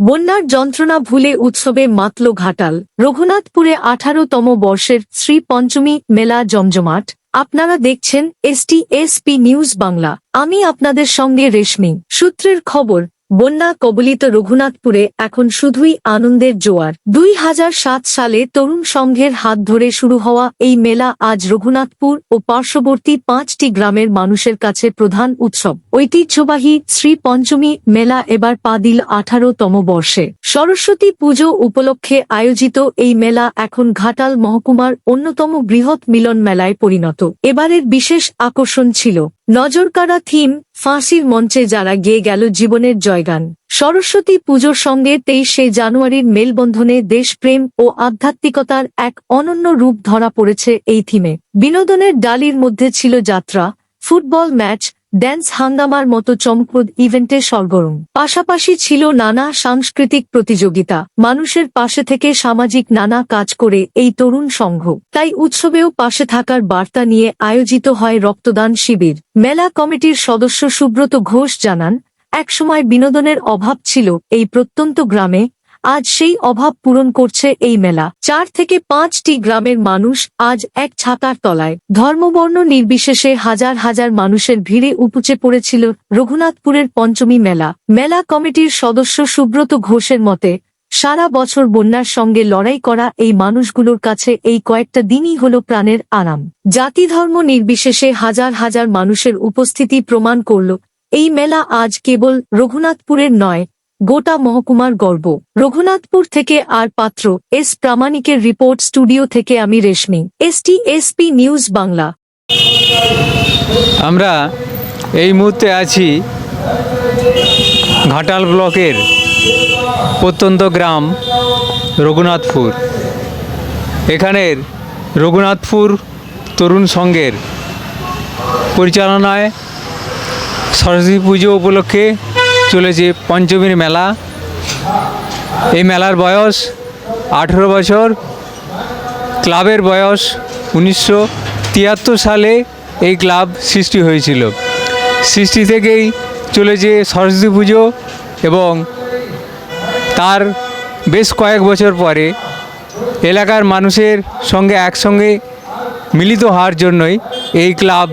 বন্যার যন্ত্রণা ভুলে উৎসবে মাতল ঘাটাল। রঘুনাথপুরে 18তম বর্ষের শ্রী পঞ্চমী মেলা জমজমাট। আপনারা দেখছেন এসটি নিউজ বাংলা। আমি আপনাদের সঙ্গে রেশমি। সূত্রের খবর, বন্যা কবলিত রঘুনাথপুরে এখন শুধুই আনন্দের জোয়ার। 2007 সালে তরুণ সংঘের হাত ধরে শুরু হওয়া এই মেলা আজ রঘুনাথপুর ও পার্শ্ববর্তী 5টি গ্রামের মানুষের কাছে প্রধান উৎসব। ঐতিহ্যবাহী শ্রী পঞ্চমী মেলা এবার পা দিল 18তম বর্ষে। সরস্বতী পুজো উপলক্ষে আয়োজিত এই মেলা এখন ঘাটাল মহকুমার অন্যতম বৃহৎ মিলন মেলায় পরিণত। এবারের বিশেষ আকর্ষণ ছিল নজরকাড়া থিম, ফাঁসির মঞ্চে যারা গেয়ে গেল জীবনের জয়গান। সরস্বতী পুজোর সঙ্গে 23শে জানুয়ারির মেলবন্ধনে দেশপ্রেম ও আধ্যাত্মিকতার এক অনন্য রূপ ধরা পড়েছে এই থিমে। বিনোদনের ডালির মধ্যে ছিল যাত্রা, ফুটবল ম্যাচ, ড্যান্স, হাঙ্গামার মতো চমকপ্রদ ইভেন্টে সরগরম। পাশাপাশি ছিল নানা সাংস্কৃতিক প্রতিযোগিতা। মানুষের পাশে থেকে সামাজিক নানা কাজ করে এই তরুণ সংঘ। তাই উৎসবেও পাশে থাকার বার্তা নিয়ে আয়োজিত হয় রক্তদান শিবির। মেলা কমিটির সদস্য সুব্রত ঘোষ জানান, একসময় বিনোদনের অভাব ছিল এই প্রত্যন্ত গ্রামে, আজ সেই অভাব পূরণ করছে এই মেলা। 4 থেকে 5টি গ্রামের মানুষ আজ এক ছাতার তলায়। ধর্মবর্ণ নির্বিশেষে হাজার হাজার মানুষের ভিড়ে উপচে পড়েছিল রঘুনাথপুরের পঞ্চমী মেলা। মেলা কমিটির সদস্য সুব্রত ঘোষের মতে, সারা বছর বন্যার সঙ্গে লড়াই করা এই মানুষগুলোর কাছে এই কয়েকটা দিনই হলো প্রাণের আরাম। জাতি ধর্ম নির্বিশেষে হাজার হাজার মানুষের উপস্থিতি প্রমাণ করল এই মেলা আজ কেবল রঘুনাথপুরের নয়, গোটা মহকুমার গর্ব। রঘুনাথপুর থেকে আর পাত্র, এস প্রামাণিকের রিপোর্ট। স্টুডিও থেকে আমি রেশমি, এসটি নিউজ বাংলা। আমরা এই মুহূর্তে আছি ঘাটাল ব্লকের প্রত্যন্ত গ্রাম রঘুনাথপুর। এখানের রঘুনাথপুর তরুণ সংঘের পরিচালনায় সরস্বতী পুজো উপলক্ষে চলেছে পঞ্চমীর মেলা। এই মেলার বয়স 18 বছর। ক্লাবের বয়স 1973 সালে এই ক্লাব সৃষ্টি হয়েছিল। সৃষ্টি থেকেই চলেছে সরস্বতী পুজো এবং তার বেশ কয়েক বছর পরে এলাকার মানুষের সঙ্গে একসঙ্গে মিলিত হওয়ার জন্যই এই ক্লাব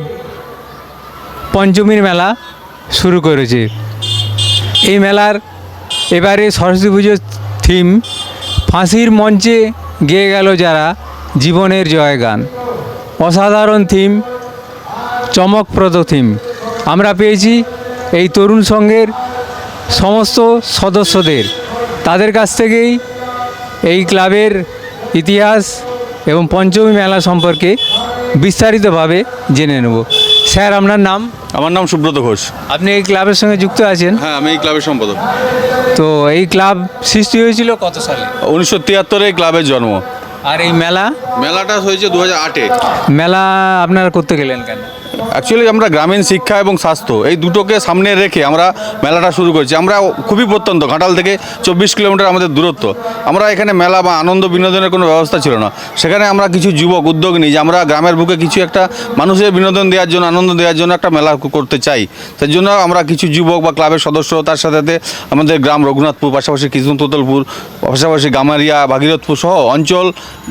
পঞ্চমীর মেলা শুরু করেছে। এই মেলার এবারে সরস্বতী পুজোর থিম, ফাঁসির মঞ্চে গেয়ে গেল যারা জীবনের জয়গান। অসাধারণ থিম, চমকপ্রদ থিম আমরা পেয়েছি এই তরুণ সংঘের সমস্ত সদস্যদের। তাদের কাছ থেকেই এই ক্লাবের ইতিহাস এবং পঞ্চমী মেলা সম্পর্কে বিস্তারিতভাবে জেনে নেব। স্যার, আপনার নাম? আমার নাম সুব্রত ঘোষ। আপনি এই ক্লাবের সঙ্গে যুক্ত আছেন? হ্যাঁ, আমি এই ক্লাবের সম্পাদক। তো এই ক্লাব সৃষ্টি হয়েছিল কত সালে? 1973 এই ক্লাবের জন্ম। আর এই মেলাটা হয়েছে 2008-এ। মেলা আপনারা করতে গেলেন কেন? অ্যাকচুয়ালি আমরা গ্রামীণ শিক্ষা এবং স্বাস্থ্য এই দুটোকে সামনে রেখে আমরা মেলাটা শুরু করেছি। আমরা খুবই প্রত্যন্ত, ঘাটাল থেকে 24 কিলোমিটার আমাদের দূরত্ব। আমরা এখানে মেলা বা আনন্দ বিনোদনের কোনো ব্যবস্থা ছিল না। সেখানে আমরা কিছু যুবক উদ্যোগ নিই যে আমরা গ্রামের বুকে কিছু একটা মানুষের বিনোদন দেওয়ার জন্য, আনন্দ দেওয়ার জন্য একটা মেলা করতে চাই। তার জন্য আমরা কিছু যুবক বা ক্লাবের সদস্য, তার সাথে আমাদের গ্রাম রঘুনাথপুর, পাশাপাশি কৃষ্ণতোতলপুর, পাশাপাশি গামারিয়া, ভাগীরথপুর সহ অঞ্চল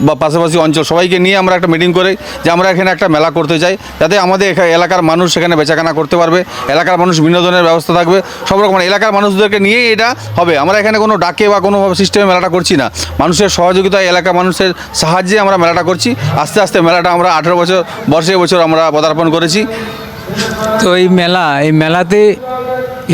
বা পাশাপাশি অঞ্চল সবাইকে নিয়ে আমরা একটা মিটিং করে যে আমরা এখানে একটা মেলা করতে চাই, যাতে আমাদের এলাকার মানুষ সেখানে বেচাকেনা করতে পারবে, এলাকার মানুষ বিনোদনের ব্যবস্থা থাকবে, সব রকম এলাকার মানুষদেরকে নিয়েই এটা হবে। আমরা এখানে কোনো ডাকে বা কোনো সিস্টেমে মেলাটা করছি না, মানুষের সহযোগিতায়, এলাকার মানুষের সাহায্যে আমরা মেলাটা করছি। আস্তে আস্তে মেলাটা আমরা 18 বছর আমরা পদার্পণ করেছি। তো এই মেলাতে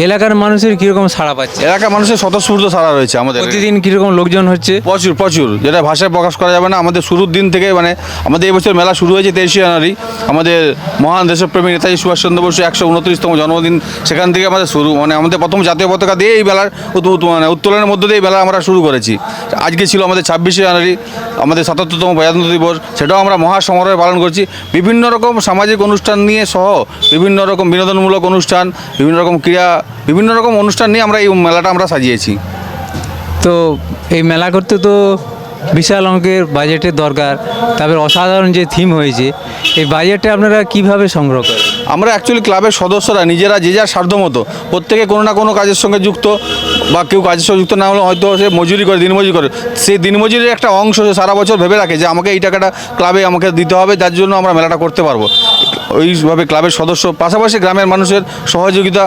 এলাকার মানুষের কীরকম সাড়া পাচ্ছে? এলাকার মানুষের স্বতঃস্ফূর্ত সাড়া রয়েছে। আমাদের প্রতিদিন কীরকম লোকজন হচ্ছে? প্রচুর, যেটা ভাষায় প্রকাশ করা যাবে না। আমাদের শুরুর দিন থেকে আমাদের এই বছর মেলা শুরু হয়েছে 23শে জানুয়ারি, আমাদের মহান দেশপ্রেমী নেতাজি সুভাষচন্দ্র বসু 129তম জন্মদিন। সেখান থেকে আমাদের শুরু, আমাদের প্রথম জাতীয় পতাকা দিয়ে এই মেলার উত্তোলনের মধ্য দিয়ে এই মেলা আমরা শুরু করেছি। আজকে ছিল আমাদের 26শে জানুয়ারি, আমাদের 77তম প্রজাতন্ত্র দিবস, সেটাও আমরা মহা সমারোহে পালন করছি। বিভিন্ন রকম সামাজিক অনুষ্ঠান নিয়ে সহ বিভিন্ন রকম বিনোদনমূলক অনুষ্ঠান, বিভিন্ন রকম ক্রীড়া, বিভিন্ন রকম অনুষ্ঠান নিয়ে আমরা এই মেলাটা আমরা সাজিয়েছি। তো এই মেলা করতে তো বিশাল অঙ্কের বাজেটের দরকার, তারপরে অসাধারণ যে থিম হয়েছে, এই বাজেটটা আপনারা কিভাবে সংগ্রহ করেন? আমরা অ্যাকচুয়ালি ক্লাবের সদস্যরা নিজেরা যে যার সাধ্য মতো প্রত্যেকে কোনো না কোনো কাজের সঙ্গে যুক্ত, বা কেউ কাজের সঙ্গে যুক্ত না হলে হয়তো সে মজুরি করে, দিনমজুরি করে, সেই দিনমজুরির একটা অংশ সে সারা বছর ভেবে রাখে যে আমাকে এই টাকাটা ক্লাবে আমাকে দিতে হবে, যার জন্য আমরা মেলাটা করতে পারবো। ওইভাবে ক্লাবের সদস্য, পাশাপাশি গ্রামের মানুষের সহযোগিতা,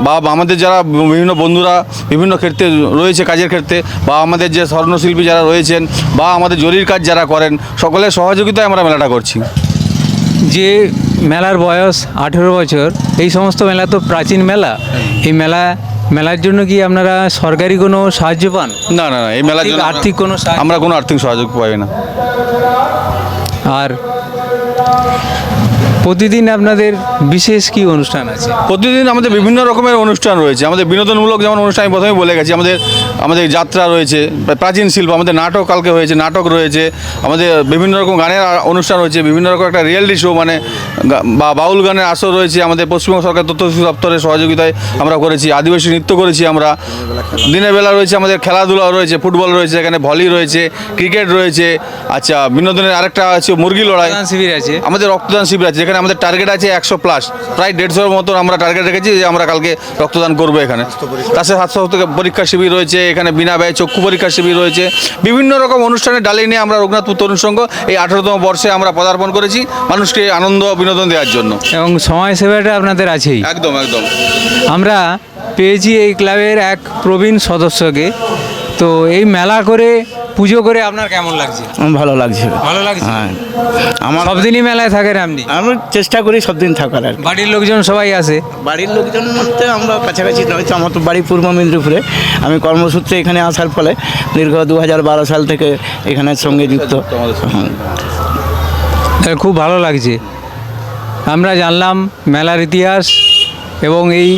বা আমাদের যারা বিভিন্ন বন্ধুরা বিভিন্ন ক্ষেত্রে রয়েছে কাজের ক্ষেত্রে, বা আমাদের যে স্বর্ণশিল্পী যারা রয়েছেন, বা আমাদের জরির কাজ যারা করেন, সকলের সহযোগিতায় আমরা মেলাটা করছি। যে মেলার বয়স 18 বছর, এই সমস্ত মেলা তো প্রাচীন মেলা, এই মেলার জন্য কি আপনারা সরকারি কোনো সাহায্য পান? না না না, এই মেলার জন্য আর্থিক কোনো সাহায্য? আমরা কোনো আর্থিক সহযোগ পাই না। আর প্রতিদিন আপনাদের বিশেষ কি অনুষ্ঠান আছে? প্রতিদিন আমাদের বিভিন্ন রকমের অনুষ্ঠান রয়েছে। আমাদের বিনোদনমূলক যেমন অনুষ্ঠান আমি প্রথমেই বলে গেছি, আমাদের যাত্রা রয়েছে, প্রাচীন শিল্প, আমাদের নাটক কালকে হয়েছে, নাটক রয়েছে, আমাদের বিভিন্ন রকম গানের অনুষ্ঠান রয়েছে, বিভিন্ন রকম একটা রিয়েলিটি শো মানে বা বাউল গানের আসর রয়েছে। আমাদের পশ্চিমবঙ্গ সরকার তথ্য দপ্তরের সহযোগিতায় আমরা করেছি, আদিবাসী নৃত্য করেছি আমরা। দিনের বেলা রয়েছে আমাদের খেলাধুলা রয়েছে, ফুটবল রয়েছে, এখানে ভলি রয়েছে, ক্রিকেট রয়েছে। আচ্ছা, বিনোদনের আরেকটা আছে মুরগি লড়াই শিবির আছে, আমাদের রক্তদান শিবির আছে, যেখানে আমাদের টার্গেট আছে 100+, প্রায় 150-এর মতো আমরা টার্গেট রেখেছি যে আমরা কালকে রক্তদান করবো এখানে। তার সাথে স্বাস্থ্য থেকে পরীক্ষা শিবির রয়েছে, এখানে বিনা ব্যয়ে চক্ষু পরীক্ষা শিবির রয়েছে। বিভিন্ন রকম অনুষ্ঠানে ডালি নিয়ে আমরা রঘুনাথপুর তরুণ সংঘ এই 18তম বর্ষে আমরা পদার্পণ করেছি মানুষকে আনন্দ বিনোদন দেওয়ার জন্য। এবং সময় সেবাটা আপনাদের আছেই। একদম একদম। আমরা পেয়েছি এই ক্লাবের এক প্রবীণ সদস্যকে। তো এই মেলা করে পুজো করে আপনার কেমন লাগছে? ভালো লাগছে। ভালো লাগছে? হ্যাঁ, আমার সব দিনই মেলায় থাকেন আপনি? আমি চেষ্টা করি সব দিন থাকার আর কি। বাড়ির লোকজন সবাই আসে? বাড়ির লোকজন মধ্যে আমরা কাছাকাছি রয়েছে। আমার তো বাড়ি পূর্ব মেদিনীপুরে। আমি কর্মসূত্রে এখানে আসার ফলে দীর্ঘ 2012 সাল থেকে এখানের সঙ্গে যুক্ত। খুব ভালো লাগছে। আমরা জানলাম মেলার ইতিহাস, এবং এই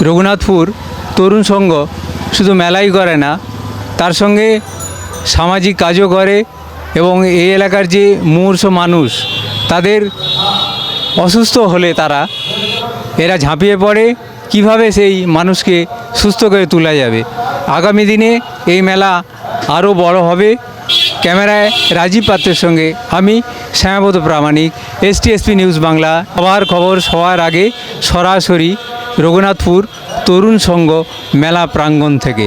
রঘুনাথপুর তরুণ সংঘ শুধু মেলাই করে না, তার সঙ্গে সামাজিক কাজও করে, এবং এই এলাকার যে মুমূর্ষু মানুষ, তাদের অসুস্থ হলে এরা ঝাঁপিয়ে পড়ে কিভাবে সেই মানুষকে সুস্থ করে তোলা যাবে। আগামী দিনে এই মেলা আরও বড় হবে। ক্যামেরায় রাজীব পাত্রের সঙ্গে আমি শ্যামাপদ প্রামাণিক, STSP নিউজ বাংলা। সবার খবর সবার আগে সরাসরি রঘুনাথপুর তরুণ সংঘ মেলা প্রাঙ্গণ থেকে।